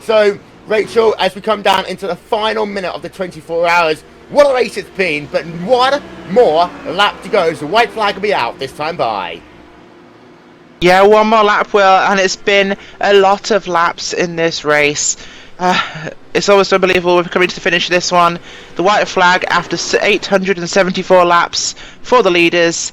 So, Rachel, as we come down into the final minute of the 24 hours, what a race it's been, but one more lap to go, so white flag will be out this time by. Yeah, one more lap, Will, and it's been a lot of laps in this race. It's almost unbelievable we're coming to the finish of this one. The white flag after 874 laps for the leaders.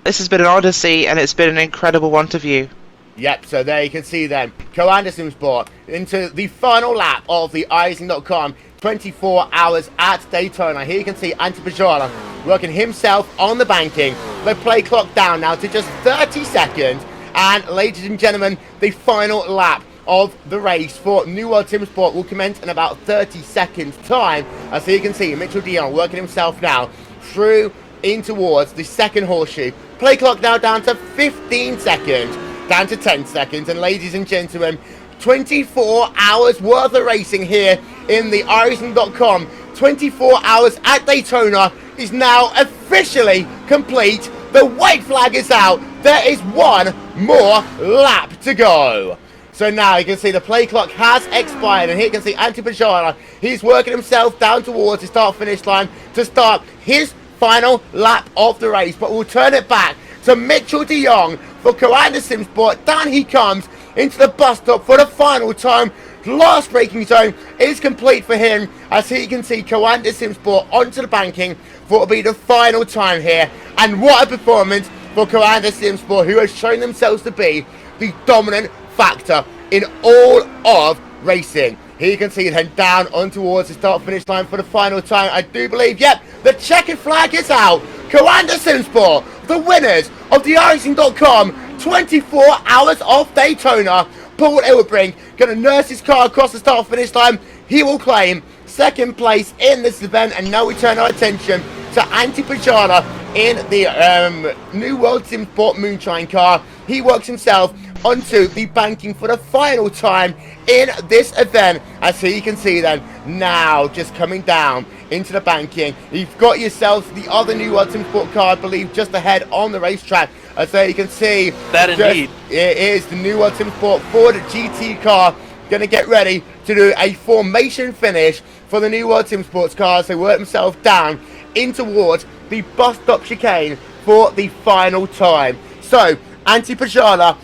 This has been an odyssey, and it's been an incredible one to view. Yep, so there you can see then, Co-Anderson Sport into the final lap of the iRacing.com 24 hours at Daytona. Here you can see Antti Pajala working himself on the banking. They play clock down now to just 30 seconds. And ladies and gentlemen, the final lap of the race for New World Team Sport will commence in about 30 seconds time. As you can see, Mitchell Dion working himself now through in towards the second horseshoe. Play clock now down to 15 seconds, down to 10 seconds. And ladies and gentlemen, 24 hours worth of racing here in the iRacing.com 24 hours at Daytona is now officially complete. The white flag is out. There is one more lap to go. So now you can see the play clock has expired, and here you can see Antti Pajala. He's working himself down towards the start-finish line to start his final lap of the race. But we'll turn it back to Mitchell de Jong for Co-Anderson Sport. Down he comes into the bus stop for the final time. Last braking zone is complete for him, as he can see Co-Anderson Sport onto the banking for it'll be the final time here. And what a performance for Co-Anderson Sport, who has shown themselves to be the dominant factor in all of racing. Here you can see it head down on towards the start-finish line for the final time. I do believe, yep, the checkered flag is out. Co-Anderson Sport, the winners of the iRacing.com 24 hours of Daytona. Paul Ilbrink going to nurse his car across the start-finish line. He will claim second place in this event. And now we turn our attention to Antti Pajala in the New World Team Sport Moonshine car. He works himself onto the banking for the final time in this event. As you can see then, now just coming down into the banking. You've got yourself the other New World Team Sport car, I believe, just ahead on the racetrack. As there you can see, that indeed, it is the New World Team Sport Ford GT car going to get ready to do a formation finish for the New World Team Sports cars. They work themselves down in towards the bus stop chicane for the final time. So, Antti Pajala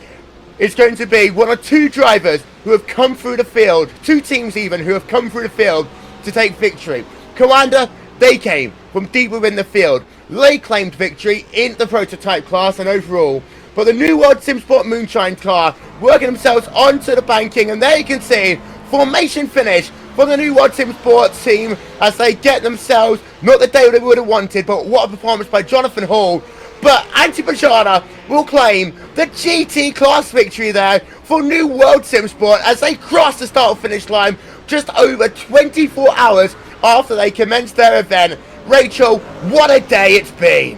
is going to be one of two drivers who have come through the field, two teams even, who have come through the field to take victory. Co-Anda, they came from deep within the field. They claimed victory in the prototype class and overall. But the New World Team Sport Moonshine car working themselves onto the banking, and there you can see formation finish for the New World Team Sport team as they get themselves not the day they would have wanted, but what a performance by Jonathan Hall. But Antti Pajala will claim the GT class victory there for New World Team Sport as they cross the start-finish line just over 24 hours after they commenced their event. Rachel, what a day it's been.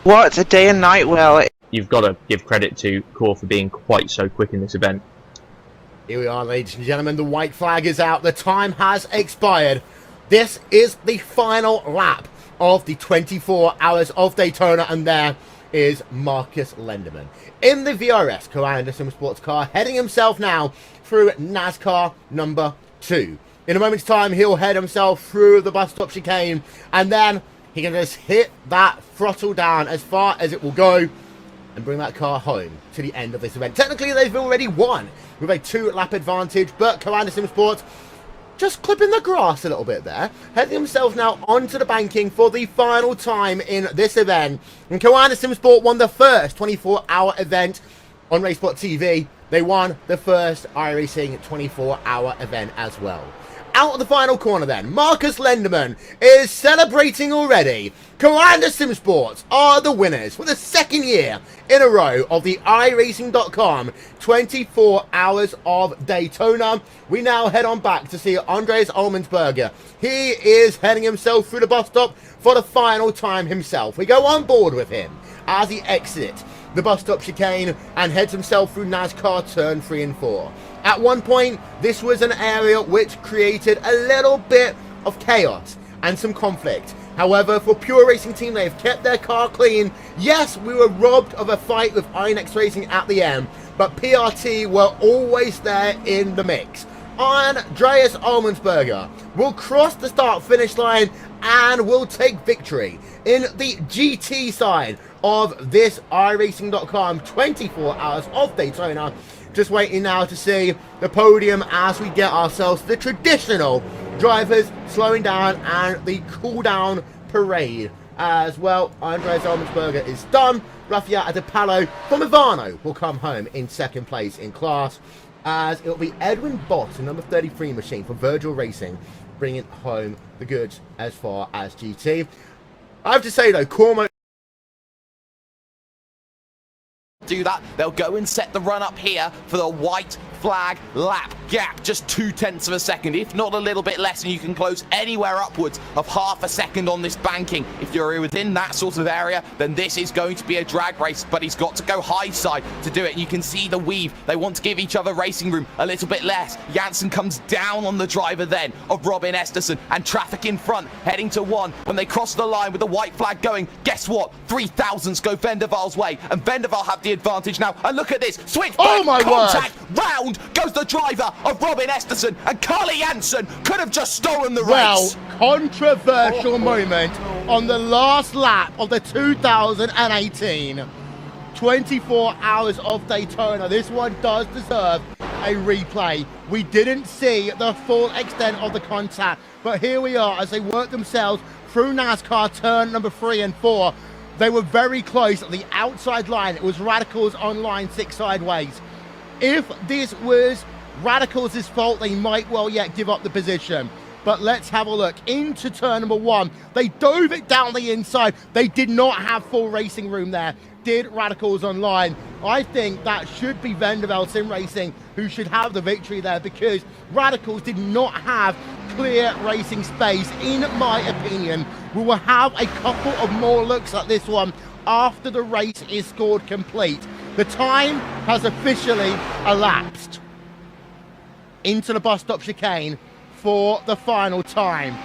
What a day and night, Will. You've got to give credit to Core for being quite so quick in this event. Here we are, ladies and gentlemen. The white flag is out. The time has expired. This is the final lap of the 24 hours of Daytona, and there is Marcus Lenderman in the VRS Co-Anderson Sports car, heading himself now through NASCAR number 2. In a moment's time, he'll head himself through the bus stop chicane, and then he can just hit that throttle down as far as it will go and bring that car home to the end of this event. Technically, they've already won with a 2-lap advantage, but Co-Anderson Sports just clipping the grass a little bit there, heading themselves now onto the banking for the final time in this event. And Co-Anderson Sport won the first 24-hour event on Racesport TV. They won the first iRacing 24-hour event as well. Out of the final corner then, Marcus Lenderman is celebrating already. Co-Anderson Sports are the winners for the second year in a row of the iRacing.com 24 hours of Daytona. We now head on back to see Andreas Allmansberger. He is heading himself through the bus stop for the final time himself. We go on board with him as he exits the bus stop chicane and heads himself through NASCAR turn 3 and 4. At one point, this was an area which created a little bit of chaos and some conflict. However, for Pure Racing Team, they've kept their car clean. Yes, we were robbed of a fight with Inex Racing at the end, but PRT were always there in the mix. Andreas Allmensberger will cross the start-finish line and will take victory in the GT side of this iRacing.com 24 hours of Daytona. Just waiting now to see the podium as we get ourselves the traditional drivers slowing down and the cool-down parade as well. Andreas Allmensberger is done. Rafael Adepalo from Ivano will come home in second place in class, as it will be Edwin Bott, the number 33 machine for Virgil Racing, bringing home the goods as far as GT. I have to say though, Cormo do that, they'll go and set the run up here for the white flag lap gap, just 0.2 of a second, if not a little bit less, and you can close anywhere upwards of half a second on this banking. If you're within that sort of area, then this is going to be a drag race, but he's got to go high side to do it. You can see the weave. They want to give each other racing room a little bit less. Janssen comes down on the driver then of Robin Esterson, and traffic in front heading to one. When they cross the line with the white flag going, guess what? 3,000s go Venderval's way, and Venderval have the advantage now. And look at this, switch back, contact, round goes the driver of Robin Esterson, and Carly Janssen could have just stolen the race. Well, controversial moment on the last lap of the 2018 24 hours of Daytona. This one does deserve a replay. We didn't see the full extent of the contact, but here we are as they work themselves through NASCAR turn number 3 and 4. They were very close at the outside line. It was Radicals on line 6 sideways. If this was Radicals' fault, they might well yet give up the position. But let's have a look into turn number 1. They dove it down the inside. They did not have full racing room there. Did Radicals online? I think that should be Venderval Sim Racing who should have the victory there, because Radicals did not have clear racing space, in my opinion. We will have a couple of more looks at this one after the race is scored complete. The time has officially elapsed into the bus stop chicane for the final time.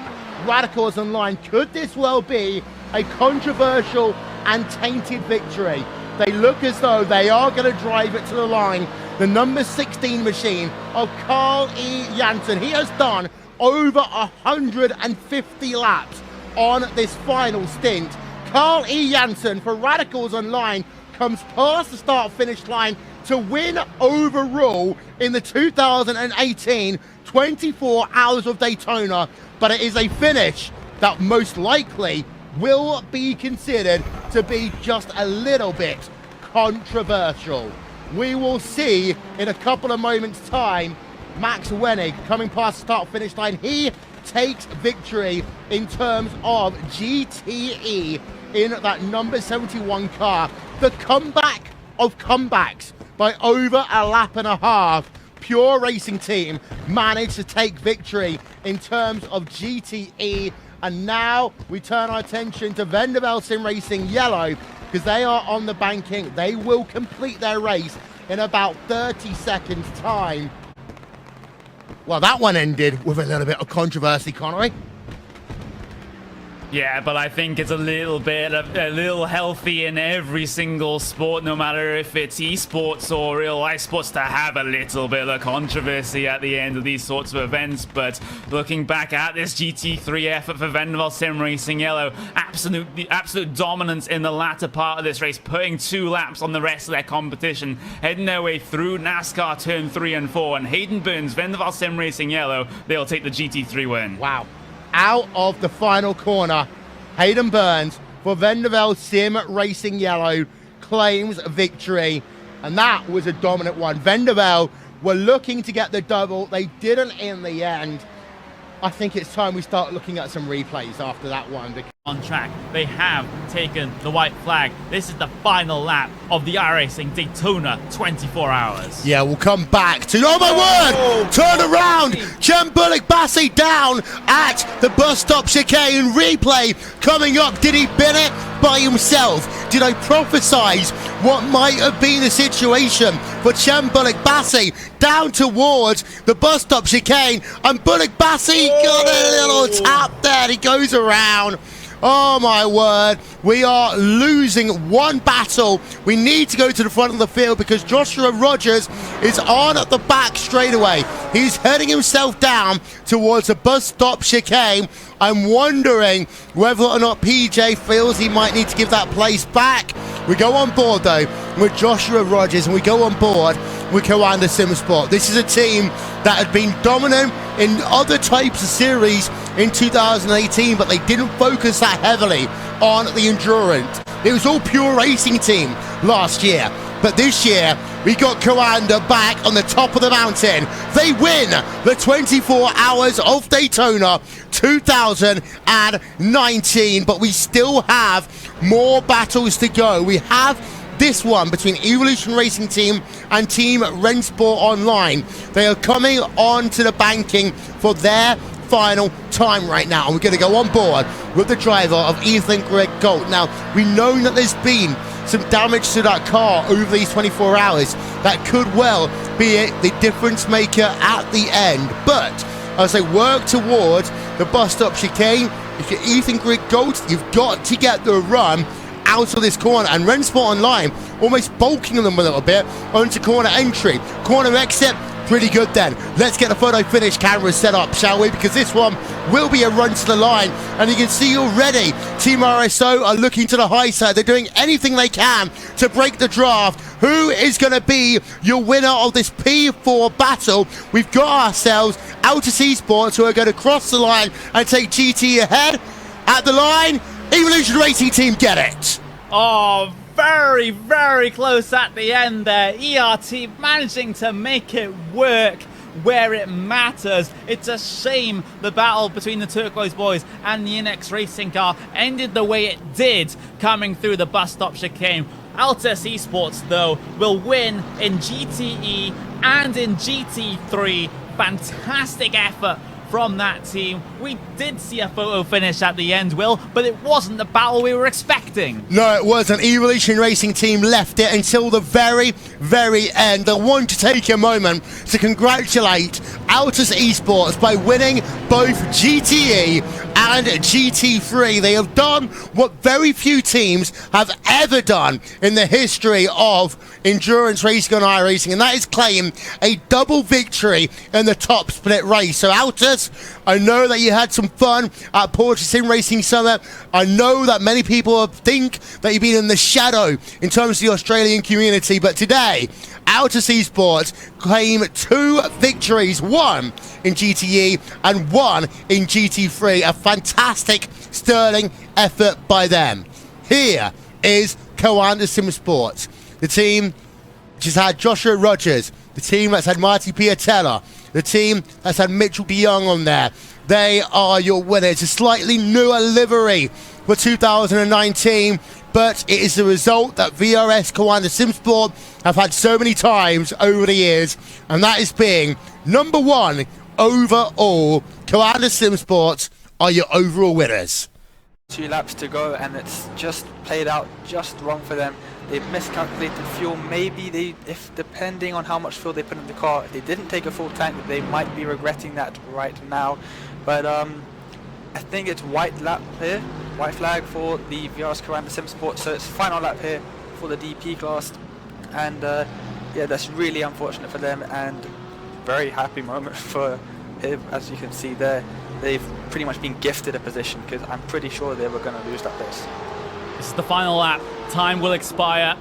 Radicals online. Could this well be a controversial and tainted victory? They look as though they are going to drive it to the line. The number 16 machine of Carl E. Janssen. He has done over 150 laps on this final stint. Carl E. Janssen for Radicals Online comes past the start-finish line to win overall in the 2018 24 hours of Daytona, but it is a finish that most likely will be considered to be just a little bit controversial. We will see in a couple of moments' time. Max Wenig coming past the start-finish line. He takes victory in terms of GTE in that number 71 car. The comeback of comebacks by over a lap and a half. Pure Racing Team managed to take victory in terms of GTE. And now we turn our attention to Venderval Sim Racing Yellow, because they are on the banking. They will complete their race in about 30 seconds time. Well, that one ended with a little bit of controversy, Connery. Yeah, but I think it's a little healthy in every single sport, no matter if it's esports or real life sports, to have a little bit of controversy at the end of these sorts of events. But looking back at this GT3 effort for Venderval Sim Racing Yellow, absolute dominance in the latter part of this race, putting 2 laps on the rest of their competition, heading their way through NASCAR turn 3 and 4. And Hayden Burns, Venderval Sim Racing Yellow, they'll take the GT3 win. Wow. Out of the final corner, Hayden Burns for Venderval Sim Racing Yellow claims victory, and that was a dominant one. Venderval were looking to get the double. They didn't in the end. I think it's time we start looking at some replays after that one. On track, they have taken the white flag. This is the final lap of the iRacing Daytona 24 hours. Yeah, we'll come back to, oh my word, turn around, Jem Bullock-Bassey down at the bus stop chicane. Replay coming up. Did he bin it by himself? Did I prophesize what might have been the situation for Jem Bullock-Bassey down towards the bus stop chicane, and Bullock-Bassey got a little tap there. He goes around. Oh my word, we are losing one battle. We need to go to the front of the field because Joshua Rogers is on at the back straightaway. He's heading himself down towards a bus stop chicane. I'm wondering whether or not PJ feels he might need to give that place back. We go on board though with Joshua Rogers, and we go on board with Coanda Simsport. This is a team that had been dominant in other types of series in 2018, but they didn't focus that heavily on the endurance. It was all pure racing team last year, but this year we got Coanda back on the top of the mountain. They win the 24 Hours of Daytona 2019, but we still have more battles to go. We have this one between Evolution Racing Team and Team Rensport Online. They are coming on to the banking for their final time right now, and we're going to go on board with the driver of Ethan Greg Gold. Now, we know that there's been some damage to that car over these 24 hours that could well be the difference maker at the end, but as they work towards the bus stop chicane, if you're Ethan Greg Gold, you've got to get the run out of this corner, and Rensport Online almost bulking them a little bit onto corner entry. Corner exit, pretty good then. Let's get the photo finish cameras set up, shall we? Because this one will be a run to the line, and you can see already Team RSO are looking to the high side. They're doing anything they can to break the draft. Who is going to be your winner of this P4 battle? We've got ourselves Altus Esports, who are going to cross the line and take GT ahead. At the line, Evolution Racing Team, get it. Oh, very, very close at the end there. ERT managing to make it work where it matters. It's a shame the battle between the Turquoise Boys and the NX Racing car ended the way it did, coming through the bus stop chicane. Altus Esports, though, will win in GTE and in GT3. Fantastic effort from that team. We did see a photo finish at the end, Will, but it wasn't the battle we were expecting. No, it wasn't. Evolution Racing Team left it until the very, very end. I want to take a moment to congratulate Altus Esports by winning both GTE and GT3. They have done what very few teams have ever done in the history of endurance racing on iRacing, and that is claim a double victory in the top split race. So Altus, I know that you had some fun at Porsche Sim Racing Summit. I know that many people think that you've been in the shadow in terms of the Australian community, but today Altus Esports claim 2 victories, 1 in GTE and 1 in GT3. A fantastic, sterling effort by them. Here is Coanda Simsports, the team which has had Joshua Rogers, the team that's had Marty Piatella, the team that's had Mitchell DeYoung on there. They are your winners. A slightly newer livery for 2019, but it is the result that VRS Coanda Simsport have had so many times over the years, and that is being number 1 overall. Coanda Simsports are your overall winners. 2 laps to go, and it's just played out just wrong for them. They've miscalculated fuel. Maybe if depending on how much fuel they put in the car, if they didn't take a full tank, they might be regretting that right now. But I think it's white lap here, white flag for the VRS Coanda Simsport. So it's final lap here for the DP class, and yeah, that's really unfortunate for them, and very happy moment for him. As you can see there, they've pretty much been gifted a position, because I'm pretty sure they were going to lose that place. This is the final lap. Time will expire.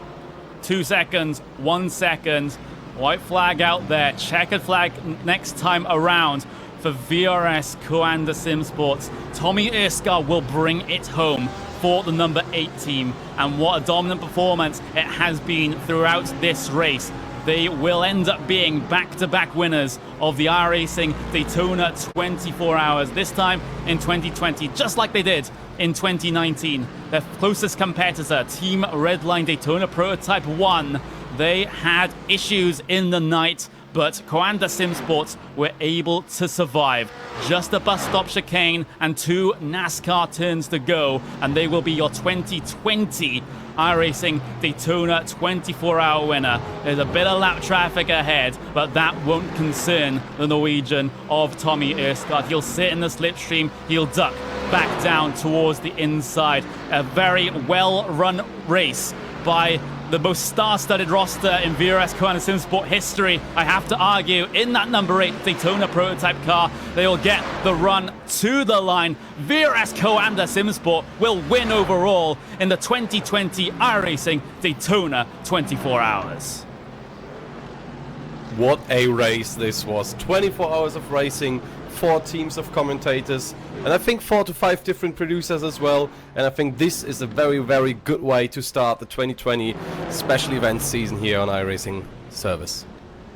2 seconds, 1 second. White flag out there. Checkered flag next time around for VRS Coanda Simsports. Tommy Erskar will bring it home for the number 8 team. And what a dominant performance it has been throughout this race. They will end up being back-to-back winners of the iRacing Daytona 24 Hours, this time in 2020, just like they did in 2019. Their closest competitor, Team Redline Daytona Prototype 1, they had issues in the night, but Coanda Simsports were able to survive. Just a bus stop chicane and 2 NASCAR turns to go, and they will be your 2020 iRacing Daytona 24-hour winner. There's a bit of lap traffic ahead, but that won't concern the Norwegian of Tommy Erskard. He'll sit in the slipstream, he'll duck back down towards the inside. A very well-run race by the most star-studded roster in VRS Coanda Simsport history, I have to argue, in that number 8 Daytona prototype car. They will get the run to the line. VRS Coanda Simsport will win overall in the 2020 iRacing Daytona 24 Hours. What a race this was. 24 hours of racing, 4 teams of commentators, and I think 4 to 5 different producers as well. And I think this is a very, very good way to start the 2020 special events season here on iRacing service.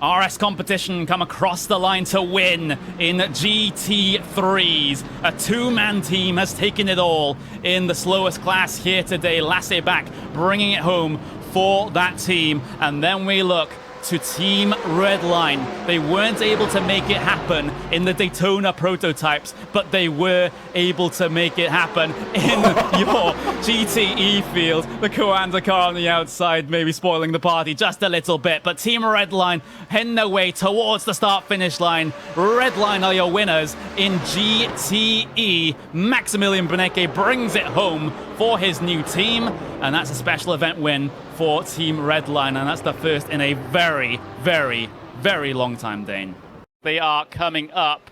RS Competition come across the line to win in GT3s. A 2-man team has taken it all in the slowest class here today. Lasseback bringing it home for that team. And then we look to Team Redline. They weren't able to make it happen in the Daytona prototypes, but they were able to make it happen in your GTE field. The Coanda car on the outside maybe spoiling the party just a little bit, but Team Redline heading their way towards the start-finish line. Redline are your winners in GTE. Maximilian Benecke brings it home for his new team, and that's a special event win for Team Redline, and that's the first in a very, very, very long time, Dane. They are coming up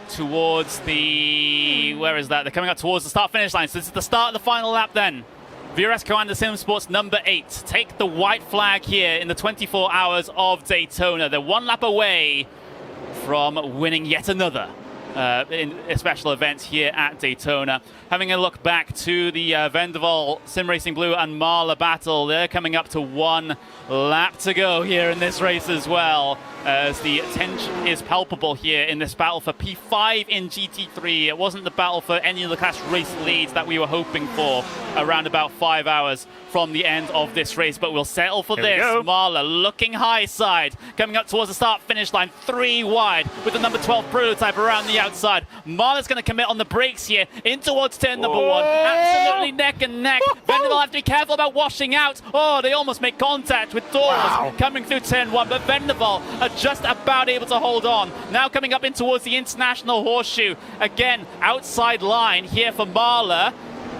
towards the... where is that? They're coming up towards the start-finish line, so this is the start of the final lap then. VRS Coanda Simsports number 8 take the white flag here in the 24 hours of Daytona. They're 1 lap away from winning yet another in a special event here at Daytona. Having a look back to the Vendaval Sim Racing Blue and Marla battle, they're coming up to 1 lap to go here in this race as well, as the tension is palpable here in this battle for P5 in GT3. It wasn't the battle for any of the class race leads that we were hoping for around about 5 hours from the end of this race, but we'll settle for this. Marla looking high side, coming up towards the start-finish line, 3 wide with the number 12 prototype around the outside. Marla's going to commit on the brakes here in towards turn number 1. Absolutely neck and neck. Vendaval have to be careful about washing out. Oh, they almost make contact with Doris coming through turn 1, but Vendaval are just about able to hold on. Now coming up in towards the International Horseshoe. Again, outside line here for Marla.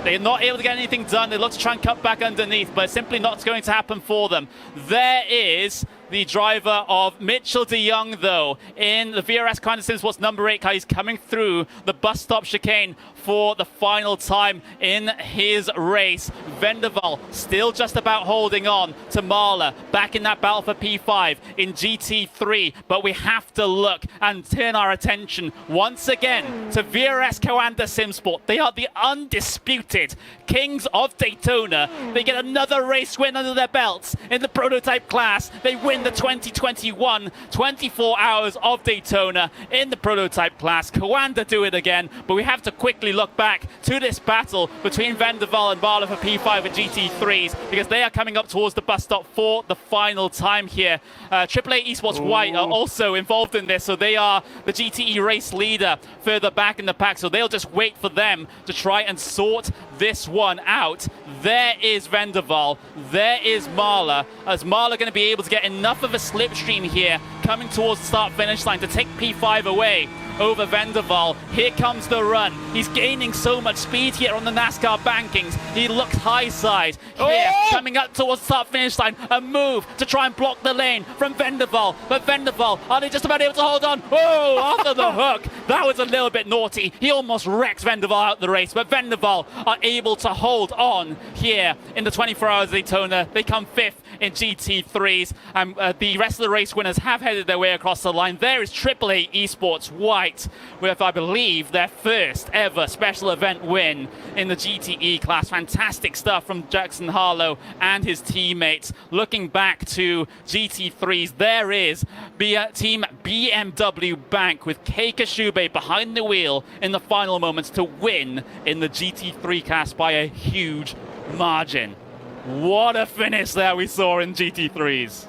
They're not able to get anything done. They look to try and cut back underneath, but it's simply not going to happen for them. There is the driver of Mitchell de Jong, though, in the VRS Coanda Simsports number 8 car. He's coming through the bus stop chicane for the final time in his race. Vendaval still just about holding on to Marla back in that battle for P5 in GT3, but we have to look and turn our attention once again to VRS Coanda Simsport. They are the undisputed kings of Daytona. They get another race win under their belts in the prototype class. They win the 2021 24 hours of Daytona in the prototype class. Coanda do it again, but we have to quickly look back to this battle between Vendaval and Marla for P5 and GT3s, because they are coming up towards the bus stop for the final time here. AAA Esports White are also involved in this, so they are the GTE race leader further back in the pack, so they'll just wait for them to try and sort this one out. There is Vendaval, there is Marla. Is Marla going to be able to get enough of a slipstream here coming towards the start-finish line to take P5 away over Vendaval? Here comes the run. He's gaining so much speed here on the NASCAR bankings. He looks high side here, coming up towards the start-finish line. A move to try and block the lane from Vendaval, but Vendaval, are they just about able to hold on? Oh, off of the hook. That was a little bit naughty. He almost wrecks Vendaval out the race, but Vendaval are able to hold on here in the 24 hours of Daytona. They come 5th in GT3s, and the rest of the race winners have headed their way across the line. There is AAA Esports White with, I believe, their first ever special event win in the GTE class. Fantastic stuff from Jackson Harlow and his teammates. Looking back to GT3s, there is Team BMW Bank with Kei Kashube behind the wheel in the final moments to win in the GT3 class by a huge margin. What a finish there we saw in GT3s.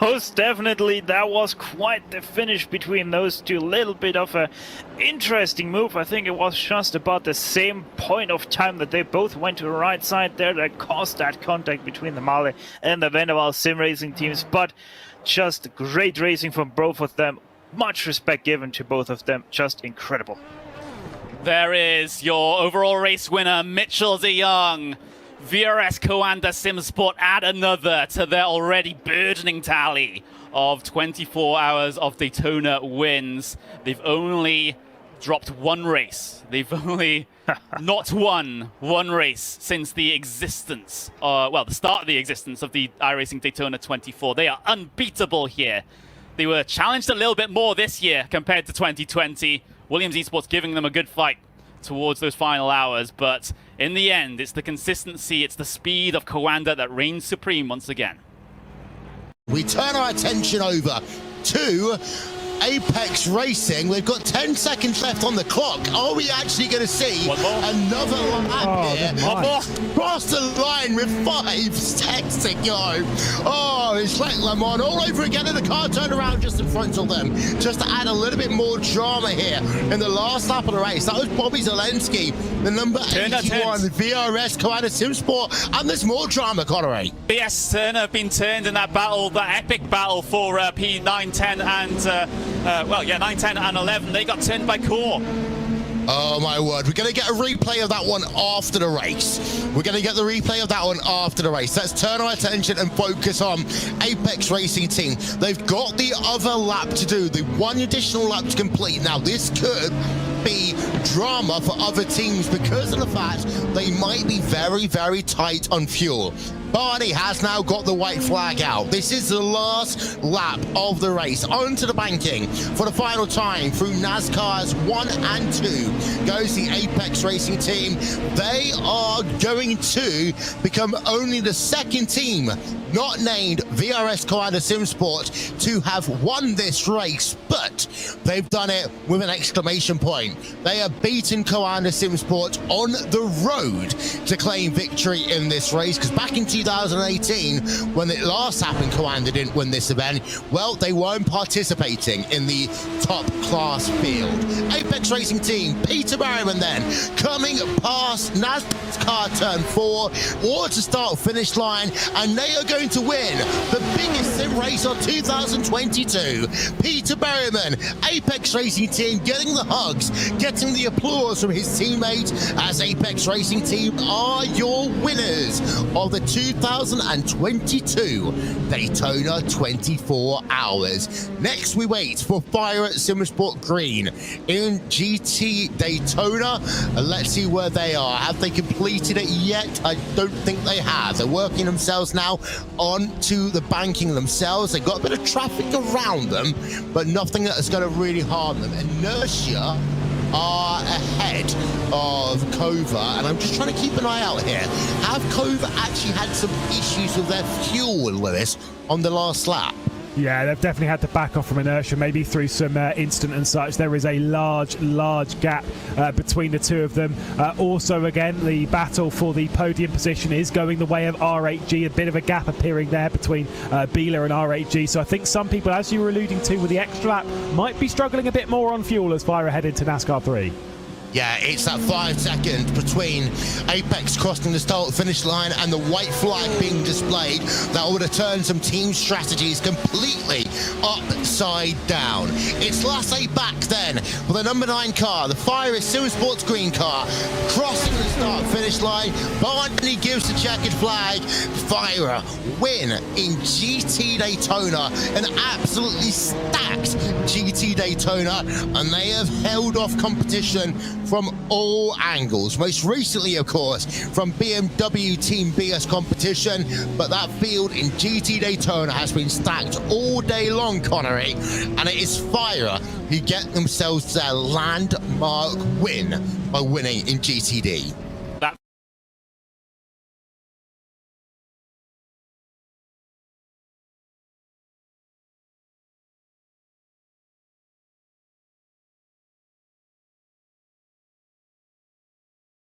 Most definitely, that was quite the finish between those two. Little bit of a interesting move. I think it was just about the same point of time that they both went to the right side there that caused that contact between the Marley and the Vendaval sim racing teams. But just great racing from both of them. Much respect given to both of them. Just incredible. There is your overall race winner, Mitchell de Jong. VRS Coanda Simsport add another to their already burgeoning tally of 24 hours of Daytona wins. They've only dropped one race. They've only not won one race since the existence, well, the start of the existence of the iRacing Daytona 24. They are unbeatable here. They were challenged a little bit more this year compared to 2020. Williams Esports giving them a good fight towards those final hours, but in the end, it's the consistency, it's the speed of Coanda that reigns supreme once again. We turn our attention over to Apex Racing. We've got 10 seconds left on the clock. Are we actually going to see another lap here? Cross the line with 5 seconds to go. Oh, it's like Le Mans all over again, and the car turned around just in front of them. Just to add a little bit more drama here in the last lap of the race. That was Bobby Zelensky, the number 81, VRS Coanda Simsport, and there's more drama, Connery. BS Turner have been turned in that battle, that epic battle for P9, 10 and well, yeah, 9, 10 and 11. They got turned by Core. Oh my word, we're going to get a replay of that one after the race. We're going to get the replay of that one after the race. Let's turn our attention and focus on Apex Racing Team. They've got the other lap to do, the one additional lap to complete. Now, this could be drama for other teams because of the fact they might be very, very tight on fuel. Barney has now got the white flag out. This is the last lap of the race. Onto the banking for the final time through NASCAR's 1 and 2 goes the Apex Racing Team. They are going to become only the second team not named VRS Coanda Simsport to have won this race, but they've done it with an exclamation point. They have beaten Coanda Simsport on the road to claim victory in this race, because back in 2018, when it last happened, Coanda didn't win this event. Well, they weren't participating in the top class field. Apex Racing Team, Peter Barryman then, coming past NASCAR turn 4, or to start finish line, and they are going to win the biggest sim race of 2022. Peter Berryman, Apex Racing Team, getting the hugs, getting the applause from his teammates, as Apex Racing Team are your winners of the 2022 Daytona 24 hours. Next, we wait for Fire at Simsport Green in GT Daytona. Let's see where they are. Have they completed it yet? I don't think they have. They're working themselves now onto the banking themselves. They've got a bit of traffic around them, but nothing that is going to really harm them. Inertia are ahead of Kova, and I'm just trying to keep an eye out here. Have Kova actually had some issues with their fuel, Lewis, on the last lap? Yeah, they've definitely had to back off from inertia, maybe through some incident and such. There is a large gap between the two of them. Also, again, the battle for the podium position is going the way of R8G. A bit of a gap appearing there between Beeler and R8G. So I think some people, as you were alluding to with the extra lap, might be struggling a bit more on fuel as Fire head into NASCAR 3. Yeah, it's that 5 seconds between Apex crossing the start-finish line and the white flag being displayed that would have turned some team strategies completely upside down. It's last 8 back then for the number 9 car, the Fire is Simsports green car, crossing the start-finish line. Barney gives the checkered flag. Fire win in GT Daytona, an absolutely stacked GT Daytona, and they have held off competition from all angles. Most recently, of course, from BMW Team BS competition, but that field in GT Daytona has been stacked all day long, Connery, and it is Fire who get themselves their landmark win by winning in GTD.